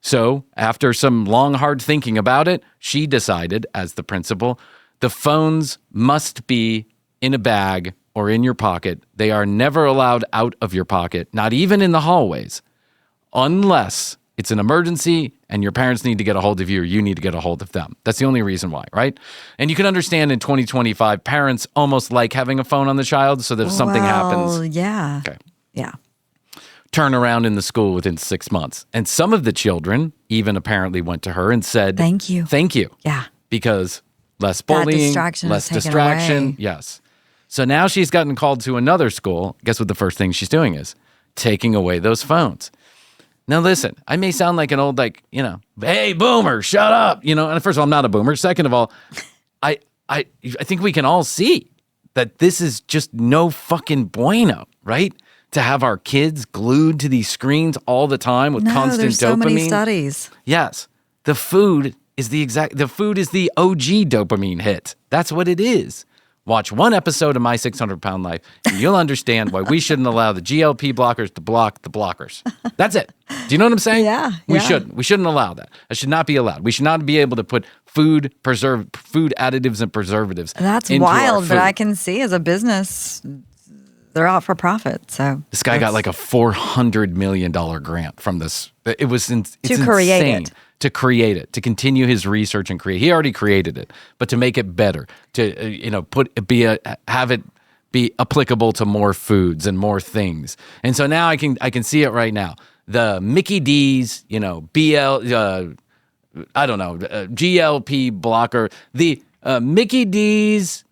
So after some long, hard thinking about it, she decided, as the principal, the phones must be in a bag or in your pocket. They are never allowed out of your pocket, not even in the hallways, unless it's an emergency and your parents need to get a hold of you or you need to get a hold of them. That's the only reason why, right? And you can understand in 2025, parents almost like having a phone on the child so that if something happens.
Yeah.
Okay.
Yeah.
Turn around in the school within 6 months. And some of the children even apparently went to her and said,
Thank you.
Thank you.
Yeah.
Because less bullying, less distraction.
Away.
Yes. So now she's gotten called to another school. Guess what the first thing she's doing is? Taking away those phones. Now listen, I may sound like an old, hey, boomer, shut up. And first of all, I'm not a boomer. Second of all, I think we can all see that this is just no fucking bueno, right? To have our kids glued to these screens all the time with constant
there's
dopamine.
So many studies.
Yes. The food is the OG dopamine hit. That's what it is. Watch one episode of My 600-Pound Life, and you'll understand why we shouldn't allow the GLP blockers to block the blockers. That's it. Do you know what I'm saying?
Yeah.
We shouldn't. We shouldn't allow that. That should not be allowed. We should not be able to put food additives and preservatives.
That's
into
wild,
our food.
but I can see as a business, they're out for profit. So
this guy got like a $400 million grant from this. It's
create
insane.
it.
To create it, to continue his research and create. He already created it, but to make it better, to have it be applicable to more foods and more things. And so now I can see it right now. The Mickey D's, GLP blocker, the Mickey D's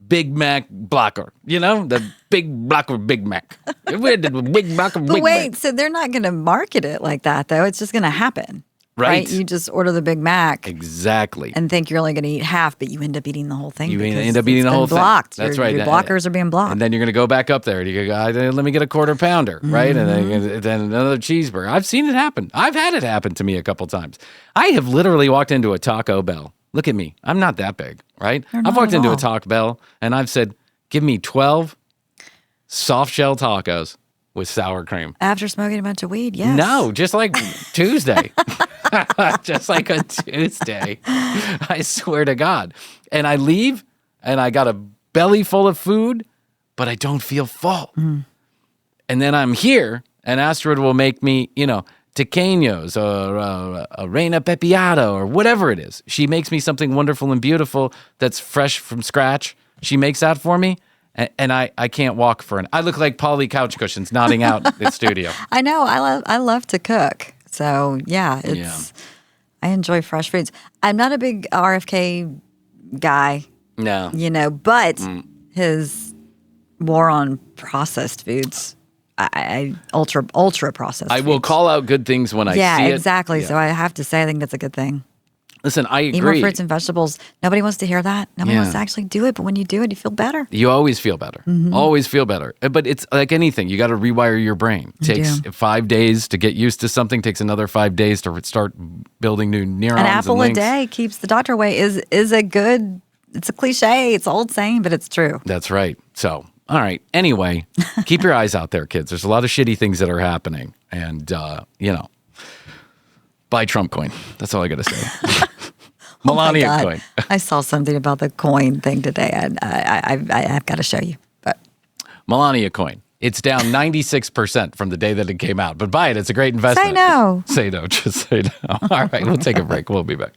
Big Mac blocker, the big blocker Big Mac. Where did the big blocker Big Mac?
Wait, so they're not going to market it like that, though. It's just going to happen. Right. You just order the Big Mac.
Exactly.
And think you're only going to eat half, but you end up eating the whole thing.
You end up eating the whole
blocked.
thing. That's right.
Your blockers are being blocked.
And then you're going to go back up there and you go, let me get a quarter pounder, right? And then another cheeseburger. I've seen it happen. I've had it happen to me a couple times. I have literally walked into a Taco Bell. Look at me. I'm not that big, right? I've walked into a Taco Bell and I've said, give me 12 soft shell tacos with sour cream.
After smoking a bunch of weed, yes.
No, just like Tuesday. Just like a Tuesday. I swear to God. And I leave and I got a belly full of food, but I don't feel full. And then I'm here and Astrid will make me, tequeños or a reina pepiada or whatever it is. She makes me something wonderful and beautiful that's fresh from scratch. She makes that for me. And I can't walk for I look like Pauly couch cushions nodding out the studio.
I know. I love to cook. So, I enjoy fresh foods. I'm not a big RFK guy.
No.
But his war on processed foods, I ultra processed
I will call out good things when I see it.
Yeah, exactly. So I have to say I think that's a good thing.
Listen, I agree.
Eat more fruits and vegetables. Nobody wants to hear that. Nobody wants to actually do it. But when you do it, you feel better.
You always feel better. Always feel better. But it's like anything. You got to rewire your brain. It takes 5 days to get used to something. Takes another 5 days to start building new neurons.
An apple
and
a day keeps the doctor away is a good, it's a cliche. It's an old saying, but it's true.
That's right. So, all right. Anyway, keep your eyes out there, kids. There's a lot of shitty things that are happening. And, buy Trump coin. That's all I got to say. Melania coin.
I saw something about the coin thing today. I've got to show you. But
Melania coin. It's down 96% from the day that it came out. But buy it. It's a great investment.
Say no.
Say no. Just say no. All right. We'll take a break. We'll be back.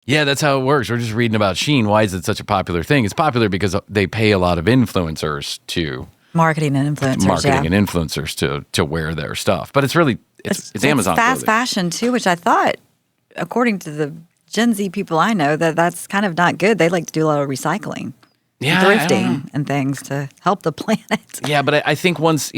Yeah, that's how it works. We're just reading about Shein. Why is it such a popular thing? It's popular because they pay a lot of influencers to
marketing and influencers
to wear their stuff. But it's really it's Amazon.
It's fast fashion too, which I thought, according to the Gen Z people I know, that's kind of not good. They like to do a lot of recycling.
Yeah, I don't know.
thrifting and things to help the planet.
Yeah, but I think once,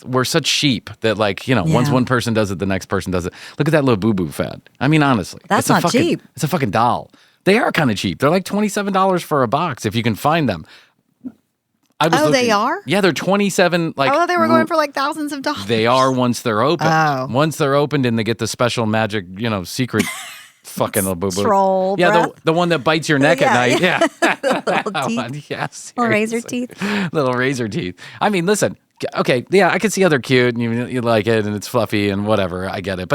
we're such sheep that once one person does it, the next person does it. Look at that little boo-boo fad. I mean, honestly.
That's not cheap.
It's a fucking doll. They are kind of cheap. They're like $27 for a box if you can find them.
They are?
Yeah, they're 27.
I thought they were going for like thousands of dollars.
They are once they're opened.
Oh.
Once they're opened and they get the special magic, secret fucking little boo-boo.
Troll
Yeah,
breath.
the one that bites your neck at night. Yeah.
Little teeth.
Yeah,
Little razor
seriously.
teeth.
Little razor teeth. I mean, listen. Okay, yeah, I can see how they're cute and you like it and it's fluffy and whatever. I get it.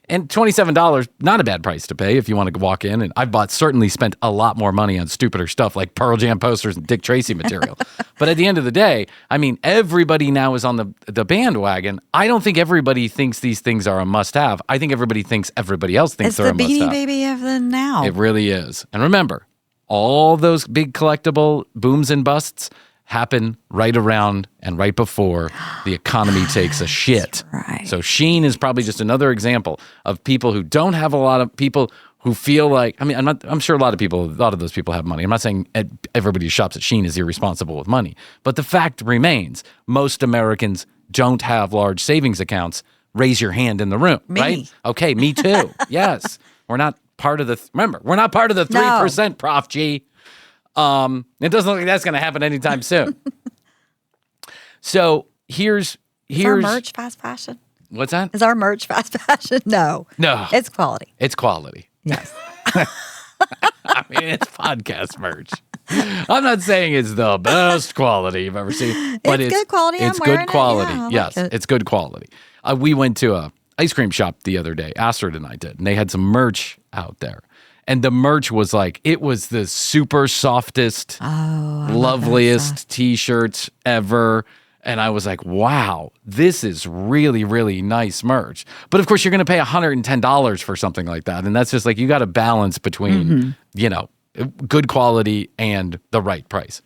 And $27, not a bad price to pay if you want to walk in. And I've certainly spent a lot more money on stupider stuff like Pearl Jam posters and Dick Tracy material. But at the end of the day, I mean, everybody now is on the bandwagon. I don't think everybody thinks these things are a must-have. I think everybody thinks everybody else thinks they're a must-have.
It's the Beanie Baby of the now.
It really is. And remember, all those big collectible booms and busts happen right around and right before the economy takes a shit.
Right.
So Shein is probably just another example of people who don't have a lot of people who feel like, I mean, I'm sure a lot of those people have money. I'm not saying everybody who shops at Shein is irresponsible with money, but the fact remains, most Americans don't have large savings accounts. Raise your hand in the room,
Me.
right? Okay, me too. Yes. We're not part of remember, we're not part of the 3%, Prof G. It doesn't look like that's going to happen anytime soon. So here's
Is our merch fast fashion?
What's that?
Is our merch fast fashion? No. It's quality.
It's quality.
Yes.
I mean, it's podcast merch. I'm not saying it's the best quality you've ever seen, but
It's good quality.
It's
I'm
good
wearing it.
quality.
Yeah, I like
Yes,
it.
it's good quality. We went to a ice cream shop the other day. Astrid and I did, and they had some merch out there. And the merch was it was the super softest, loveliest T-shirts ever. And I was like, wow, this is really, really nice merch. But of course, you're going to pay $110 for something like that. And that's just you got to balance between, good quality and the right price.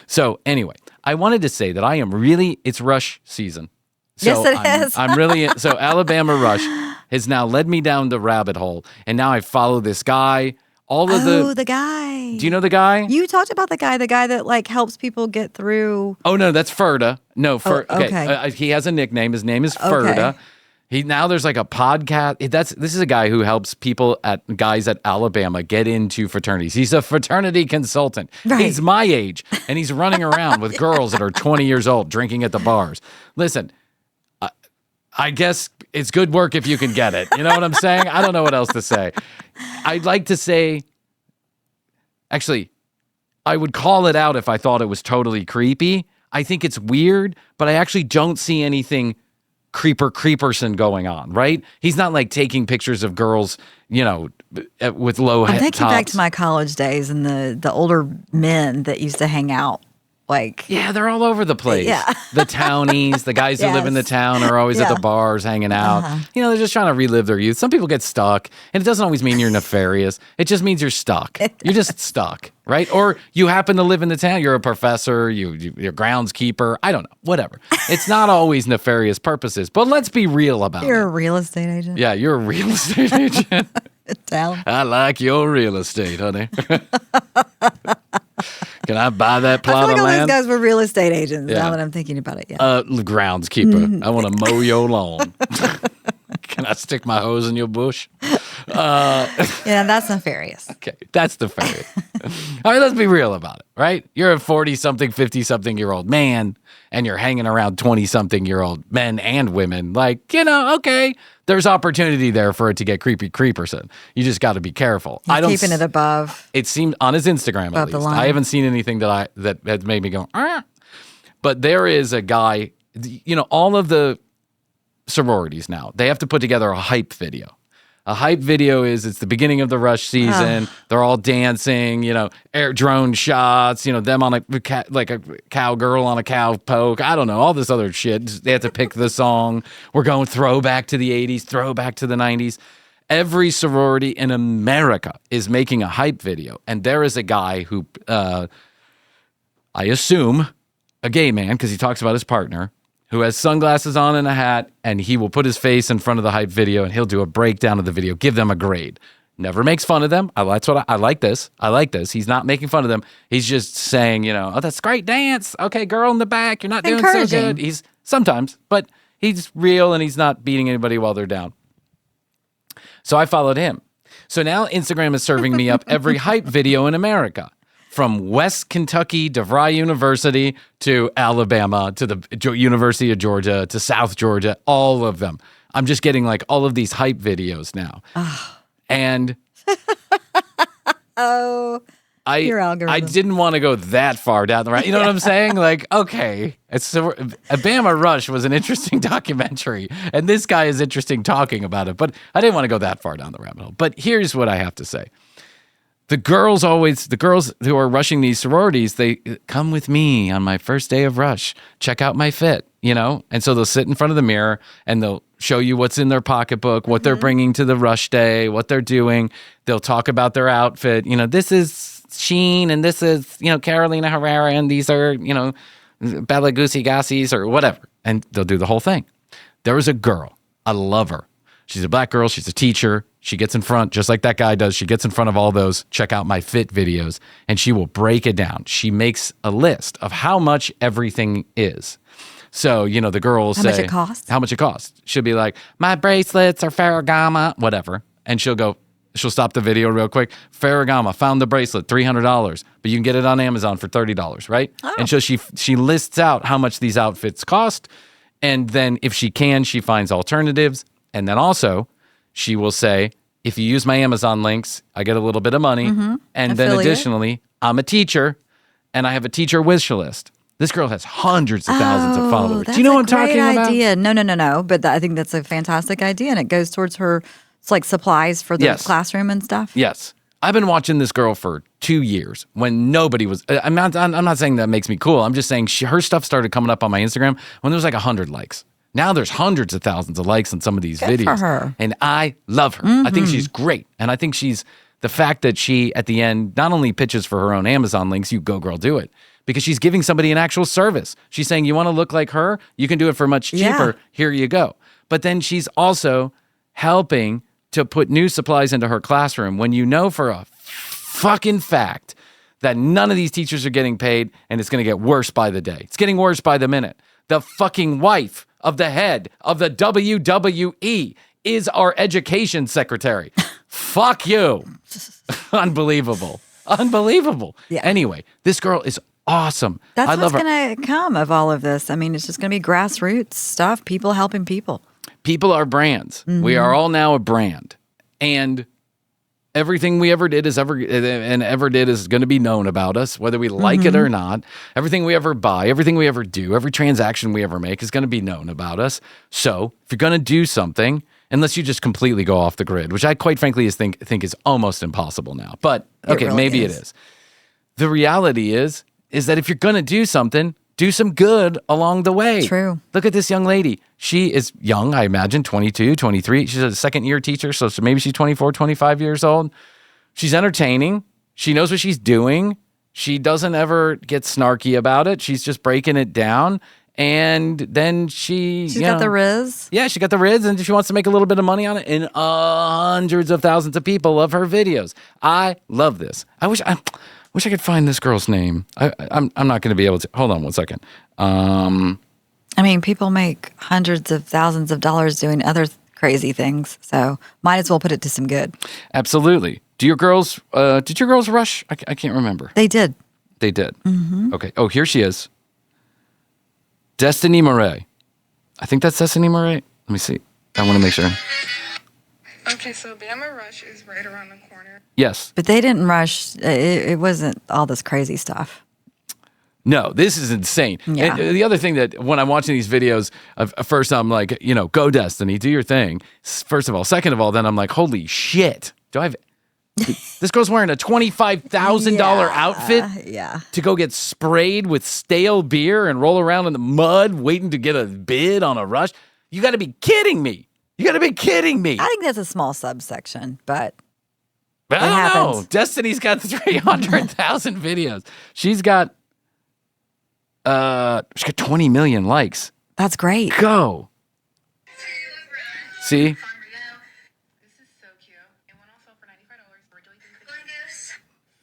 So anyway, I wanted to say that it's rush season. So
Yes, it is.
I'm really, so Alabama Rush has now led me down the rabbit hole. And now I follow this guy.
The guy.
Do you know the guy?
You talked about the guy that helps people get through.
Oh, no, that's Ferda. No,
okay.
He has a nickname. His name is Ferda.
Okay.
There's a podcast. This is a guy who helps guys at Alabama get into fraternities. He's a fraternity consultant.
Right.
He's my age, and he's running around with girls that are 20 years old drinking at the bars. Listen, I guess it's good work if you can get it. You know what I'm saying? I don't know what else to say. I'd like to say, actually, I would call it out if I thought it was totally creepy. I think it's weird, but I actually don't see anything creeperson going on, right? He's not taking pictures of girls, with low head
I'm thinking back
tops.
to my college days and the older men that used to hang out.
Yeah, they're all over the place.
Yeah.
The townies, the guys who live in the
Yes.
town are always at
Yeah.
the bars hanging out. They're just trying to relive their youth. Some people get stuck, and it doesn't always mean you're nefarious. It just means you're stuck. You're just stuck, right? Or you happen to live in the town. You're a professor, you're groundskeeper. I don't know, whatever. It's not always nefarious purposes, but let's be real about
You're
it.
a real estate agent.
Yeah, you're a real estate agent.
Town.
I like your real estate, honey. Can I buy that
I
plot
feel like
of
all these
land?
guys were real estate agents.
Yeah.
Now that I'm thinking about it, yeah.
Groundskeeper. I want to mow your lawn. Can I stick my hose in your bush?
Yeah, that's nefarious.
Okay, that's the fair. All right, let's be real about it, right? You're a 40-something, 50-something-year-old man, and you're hanging around 20-something-year-old men and women. Okay, there's opportunity there for it to get creeperson. You just got to be careful.
He's keeping it above.
It seemed on his Instagram, at
Above the
least.
line.
I haven't seen anything that has made me go, ah. But there is a guy, all of the sororities now, they have to put together a hype video. A hype video it's the beginning of the Rush season. They're all dancing, air drone shots, them on a cowgirl on a cow poke. I don't know, all this other shit. They have to pick the song. We're going throwback to the 80s, throwback to the 90s. Every sorority in America is making a hype video. And there is a guy who, I assume, a gay man, because he talks about his partner, who has sunglasses on and a hat, and he will put his face in front of the hype video, and he'll do a breakdown of the video, give them a grade. Never makes fun of them. I like this. I like this. He's not making fun of them. He's just saying, oh, that's great dance. Okay, girl in the back, you're not doing so good. He's sometimes, but he's real and he's not beating anybody while they're down. So I followed him. So now Instagram is serving me up every hype video in America, from West Kentucky, DeVry University, to Alabama, to the University of Georgia, to South Georgia, all of them. I'm just getting like all of these hype videos now. And
your algorithm.
I didn't want to go that far down the road. You know what I'm saying? Like, okay, Bama Rush was an interesting documentary, and this guy is interesting talking about it, but I didn't want to go that far down the rabbit hole. But here's what I have to say. The girls who are rushing these sororities, they come with me on my first day of rush. Check out my fit, And so they'll sit in front of the mirror and they'll show you what's in their pocketbook, what they're bringing to the rush day, what they're doing. They'll talk about their outfit. This is Shein and this is, Carolina Herrera and these are, Bella Goosey Gassies or whatever. And they'll do the whole thing. There was a girl. I love her. She's a black girl. She's a teacher. She gets in front, just like that guy does. She gets in front of all those check out my fit videos, and she will break it down. She makes a list of how much everything is. So, the girl will say...
How much it costs?
How much it costs. She'll be like, my bracelets are Ferragamo, whatever. And she'll stop the video real quick. Ferragamo, found the bracelet, $300, but you can get it on Amazon for $30, right? Oh. And so she lists out how much these outfits cost, and then if she can, she finds alternatives. And then also, she will say, if you use my Amazon links, I get a little bit of money. And
Affiliate.
Then additionally, I'm a teacher and I have a teacher wish list. This girl has hundreds of thousands of followers. Do you know what I'm talking about?
That's a great idea. No. But I think that's a fantastic idea. And it goes towards her, it's like supplies for the classroom and stuff.
Yes. I've been watching this girl for 2 years when nobody was, I'm not saying that makes me cool. I'm just saying her stuff started coming up on my Instagram when there was like 100 likes. Now there's hundreds of thousands of likes on some of these videos.
For her.
And I love her. I think she's great. And I think the fact that she, at the end, not only pitches for her own Amazon links, you go girl, do it. Because she's giving somebody an actual service. She's saying, you want to look like her? You can do it for much cheaper. Yeah. Here you go. But then she's also helping to put new supplies into her classroom when you know for a fucking fact that none of these teachers are getting paid and it's going to get worse by the day. It's getting worse by the minute. The fucking wife of the head of the WWE is our education secretary. Fuck you. Unbelievable. Yeah. Anyway, this girl is awesome.
That's what's going to come of all of this. I mean, it's just going to be grassroots stuff, people helping people.
People are brands. We are all now a brand. And everything we ever did is going to be known about us, whether we like it or not. Everything we ever buy, everything we ever do, every transaction we ever make is going to be known about us. So if you're going to do something, unless you just completely go off the grid, which I quite frankly think is almost impossible now. But okay, really maybe it is. The reality is that if you're going to do something, do some good along the way.
True.
Look at this young lady. She is young, I imagine, 22, 23. She's a second-year teacher, so maybe she's 24, 25 years old. She's entertaining. She knows what she's doing. She doesn't ever get snarky about it. She's just breaking it down. And then she's
got the riz.
Yeah, she got the riz, and she wants to make a little bit of money on it. And hundreds of thousands of people love her videos. I love this. I wish I could find this girl's name. I'm not going to be able to. Hold on one second.
I mean, people make hundreds of thousands of dollars doing other crazy things, so might as well put it to some good.
Absolutely. Did your girls rush? I can't remember.
They did.
They did. Okay. Oh, here she is. Destiny Murray. I think that's Destiny Murray. Let me see. I want to make sure.
Okay, so Bama Rush is right around the corner.
Yes.
But they didn't rush. It wasn't all this crazy stuff.
No, this is insane.
Yeah.
And the other thing that when I'm watching these videos, first I'm like, go Destiny, do your thing. First of all. Second of all, then I'm like, holy shit. This girl's wearing a $25,000 outfit to go get sprayed with stale beer and roll around in the mud waiting to get a bid on a rush. You got to be kidding me. I
think that's a small subsection, but
I don't know. Destiny's got 300,000 videos. She's got 20 million likes.
That's great.
Go. See?
This is so cute. And one also for $95.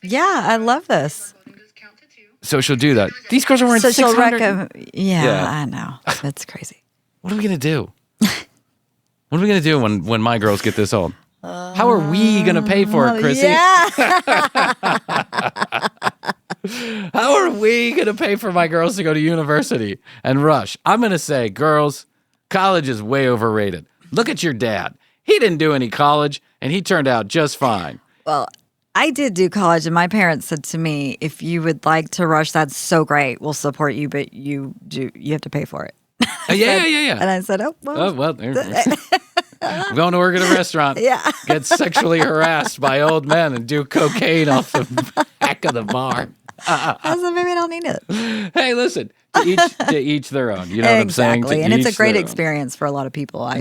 Yeah, I love this.
Discount to 2.
So she'll do that. These girls are wearing
So she'll
600.
recommend. Yeah,
Yeah.
I know. That's crazy.
What are we going to do? What are we going to do when my girls get this old? How are we going to pay for it, Krissy?
Yeah.
How are we going to pay for my girls to go to university and rush? I'm going to say, girls, college is way overrated. Look at your dad. He didn't do any college, and he turned out just fine.
Well, I did do college, and my parents said to me, "If you would like to rush, that's so great. We'll support you, but you have to pay for it."
Yeah.
And I said, "Oh, well."
Oh, well, I'm going to work at a restaurant.
Yeah.
Get sexually harassed by old men and do cocaine off the back of the bar.
I said, maybe I don't need it.
Hey, listen, to each their own. You know what I'm saying?
Exactly.
To
And it's a
each
great
their own.
experience for a lot of people. I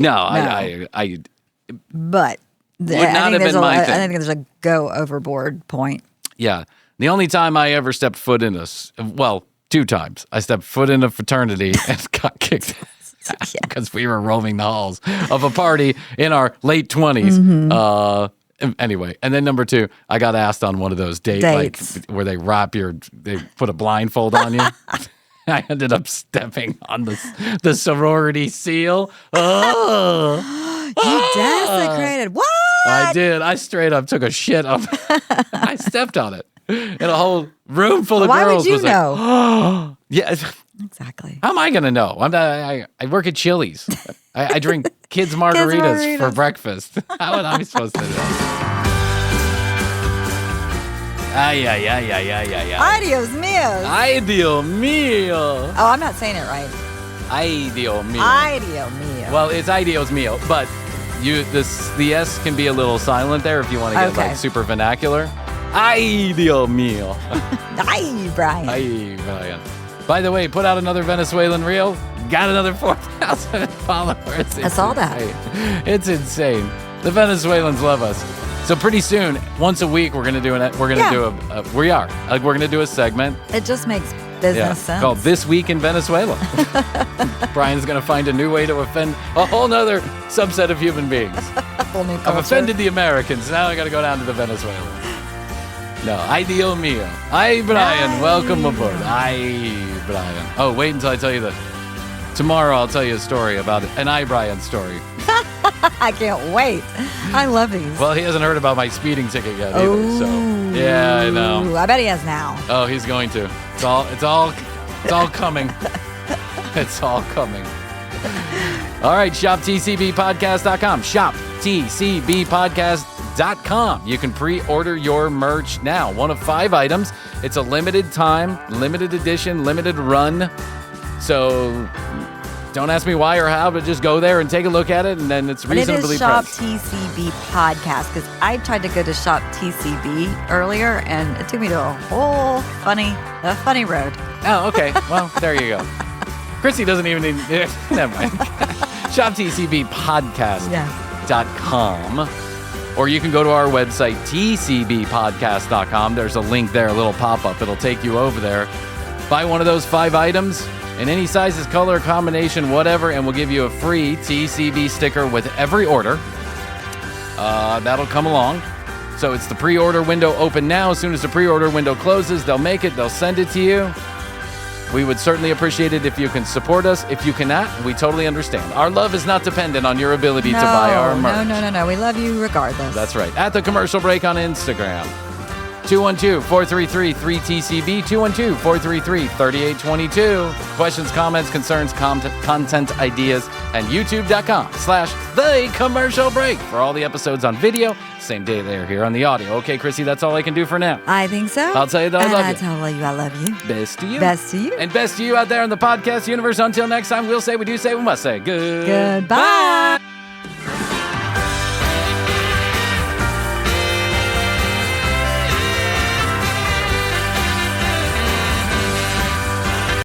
But
Would not have been my thing.
I think there's a go overboard point.
Yeah. The only time I ever stepped foot in well, 2 times. I stepped foot in a fraternity and got kicked because we were roaming the halls of a party in our late 20s.
Mm-hmm.
Anyway, and then number 2, I got asked on one of those dates. Like, where they put a blindfold on you. I ended up stepping on the sorority seal. Oh,
You desecrated. What?
I did. I straight up took a shit on. I stepped on it, and a whole room full of
Why
girls
would you
was
know?
like, "Yeah,
Exactly.
how am I gonna know? I work at Chili's. I drink kids margaritas for breakfast. How am I supposed to know?" Ay.
Adios mios.
Ay, Dios mío.
Oh, I'm not saying it right.
Ay, Dios mío.
Idio mio.
Well, it's ay, Dios mío, but the S can be a little silent there if you want to get
Okay.
like super vernacular. Ay, Dios mío.
Hi, Brian.
Ay, Brian. By the way, put out another Venezuelan reel. Got another 4,000 followers.
I saw that.
Insane. It's insane. The Venezuelans love us. So pretty soon, once a week, we're gonna do a segment.
It just makes business sense.
Called This Week in Venezuela. Brian's gonna find a new way to offend a whole nother subset of human beings.
Whole new
I've
culture.
offended the Americans. Now I gotta go down to the Venezuelans. No, ay Dios mío. Ay, Brian,
Ay.
welcome aboard. Ay, Brian. Oh, wait until I tell you that. Tomorrow I'll tell you a story about an I, Brian story.
I can't wait. I love these.
Well, he hasn't heard about my speeding ticket yet either, so. Yeah, I know.
Ooh, I bet he has now.
Oh, he's going to. It's all coming. It's all coming. All right, shoptcbpodcast.com. Shoptcbpodcast.com. You can pre-order your merch now. One of 5 items. It's a limited time, limited edition, limited run. So don't ask me why or how, but just go there and take a look at it, and then it's
And it
reasonably
is Shop
priced.
TCB Podcast because I tried to go to Shop TCB earlier and it took me to a whole funny road.
Oh, okay. Well, there you go. Krissy doesn't even need. Never mind. ShopTCBpodcast.com. Or you can go to our website, tcbpodcast.com. There's a link there, a little pop-up. It'll take you over there. Buy one of those 5 items in any sizes, color, combination, whatever, and we'll give you a free TCB sticker with every order. That'll come along. So it's the pre-order window open now. As soon as the pre-order window closes, they'll make it, they'll send it to you. We would certainly appreciate it if you can support us. If you cannot, we totally understand. Our love is not dependent on your ability to buy our merch.
No. We love you regardless.
That's right. At The Commercial Break on Instagram. 212-433-3TCB, 212-433-3822. Questions, comments, concerns, content ideas, and youtube.com/The Commercial Break for all the episodes on video. Same day they're here on the audio. Okay, Krissy, that's all I can do for now.
I think so.
I'll tell you that I love you.
And I tell you I love you.
Best to you.
Best to you.
And best to you out there in the podcast universe. Until next time, we'll say, we do say, we must say, goodbye.
Goodbye.